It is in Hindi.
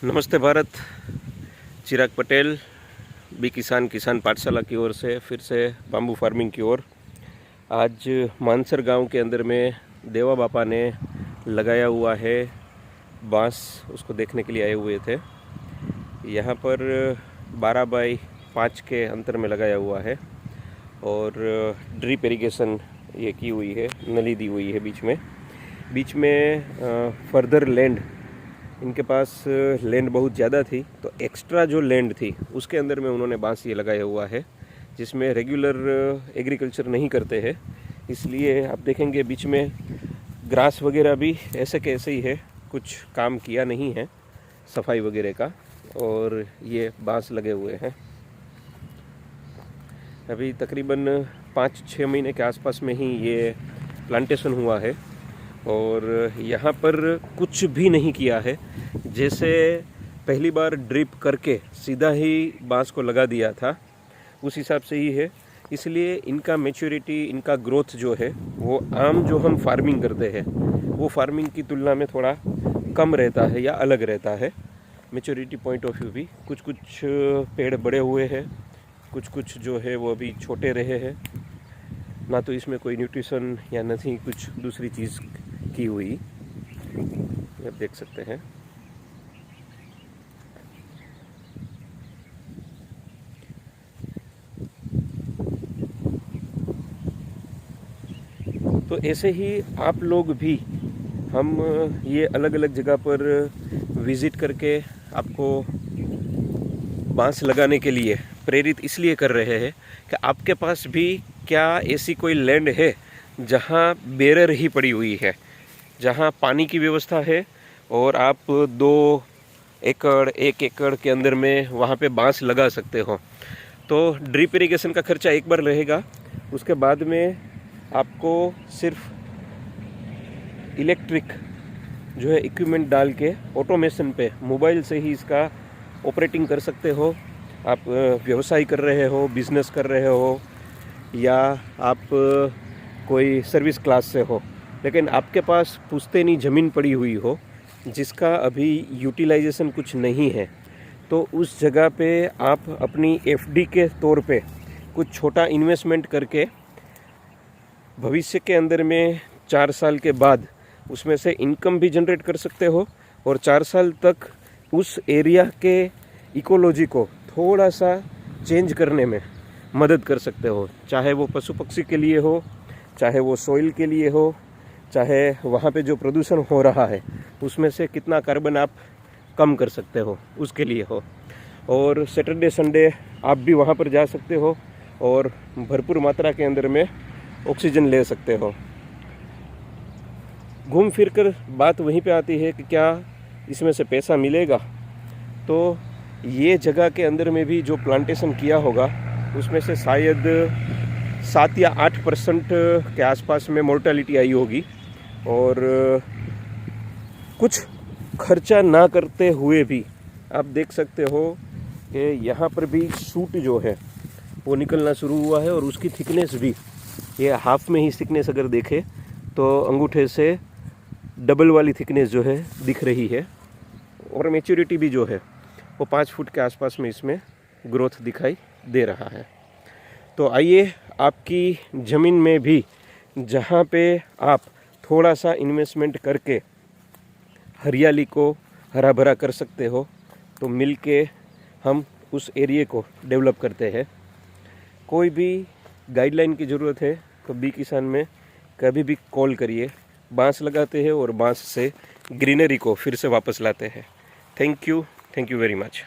नमस्ते भारत। चिराग पटेल, बी किसान पाठशाला की ओर से फिर से बाम्बू फार्मिंग की ओर। आज मानसर गांव के अंदर में देवा बापा ने लगाया हुआ है बांस, उसको देखने के लिए आए हुए थे। यहाँ पर 12 बाई 5 के अंतर में लगाया हुआ है और ड्रिप इरिगेशन ये की हुई है, नली दी हुई है बीच में फर्दर लैंड, इनके पास लैंड बहुत ज़्यादा थी तो एक्स्ट्रा जो लैंड थी उसके अंदर में उन्होंने बांस ये लगाया हुआ है, जिसमें रेगुलर एग्रीकल्चर नहीं करते हैं। इसलिए आप देखेंगे बीच में ग्रास वगैरह भी ऐसे के ऐसे ही है, कुछ काम किया नहीं है सफाई वगैरह का, और ये बांस लगे हुए हैं। अभी तकरीबन 5-6 महीने के आसपास में ही ये प्लांटेशन हुआ है और यहाँ पर कुछ भी नहीं किया है। जैसे पहली बार ड्रिप करके सीधा ही बांस को लगा दिया था उस हिसाब से ही है। इसलिए इनका मैच्योरिटी, इनका ग्रोथ जो है वो आम जो हम फार्मिंग करते हैं वो फार्मिंग की तुलना में थोड़ा कम रहता है या अलग रहता है। मैच्योरिटी पॉइंट ऑफ व्यू भी कुछ पेड़ बड़े हुए हैं, कुछ जो है वो अभी छोटे रहे हैं, ना तो इसमें कोई न्यूट्रिशन या नहीं कुछ दूसरी चीज़ की हुई, आप देख सकते हैं। तो ऐसे ही आप लोग भी, हम ये अलग अलग जगह पर विज़िट करके आपको बांस लगाने के लिए प्रेरित इसलिए कर रहे हैं कि आपके पास भी क्या ऐसी कोई लैंड है जहाँ बेरर ही पड़ी हुई है, जहाँ पानी की व्यवस्था है और आप 2 एकड़ 1 एकड़ के अंदर में वहाँ पे बांस लगा सकते हो। तो ड्रिप इरिगेशन का खर्चा एक बार रहेगा, उसके बाद में आपको सिर्फ इलेक्ट्रिक जो है इक्विपमेंट डाल के ऑटोमेशन पे मोबाइल से ही इसका ऑपरेटिंग कर सकते हो। आप व्यवसाय कर रहे हो, बिजनेस कर रहे हो, या आप कोई सर्विस क्लास से हो, लेकिन आपके पास पुश्तैनी ज़मीन पड़ी हुई हो जिसका अभी यूटिलाइजेशन कुछ नहीं है, तो उस जगह पे आप अपनी एफडी के तौर पे कुछ छोटा इन्वेस्टमेंट करके भविष्य के अंदर में 4 साल के बाद उसमें से इनकम भी जनरेट कर सकते हो और 4 साल तक उस एरिया के इकोलॉजी को थोड़ा सा चेंज करने में मदद कर सकते हो। चाहे वो पशु पक्षी के लिए हो, चाहे वो सॉइल के लिए हो, चाहे वहाँ पे जो प्रदूषण हो रहा है उसमें से कितना कार्बन आप कम कर सकते हो उसके लिए हो। और सैटरडे संडे आप भी वहाँ पर जा सकते हो और भरपूर मात्रा के अंदर में ऑक्सीजन ले सकते हो। घूम फिर कर बात वहीं पे आती है कि क्या इसमें से पैसा मिलेगा। तो ये जगह के अंदर में भी जो प्लांटेशन किया होगा उसमें से शायद 7 या 8% के आसपास में मोर्टेलिटी आई होगी, और कुछ खर्चा ना करते हुए भी आप देख सकते हो कि यहाँ पर भी शूट जो है वो निकलना शुरू हुआ है और उसकी थिकनेस भी, ये हाफ में ही थिकनेस अगर देखें तो अंगूठे से डबल वाली थिकनेस जो है दिख रही है, और मैच्योरिटी भी जो है वो 5 फुट के आसपास में इसमें ग्रोथ दिखाई दे रहा है। तो आइए आपकी ज़मीन में भी जहाँ पे आप थोड़ा सा इन्वेस्टमेंट करके हरियाली को हरा भरा कर सकते हो, तो मिल के हम उस एरिया को डेवलप करते हैं। कोई भी गाइडलाइन की ज़रूरत है तो बी किसान में कभी भी कॉल करिए। बांस लगाते हैं और बांस से ग्रीनरी को फिर से वापस लाते हैं। Thank you very much.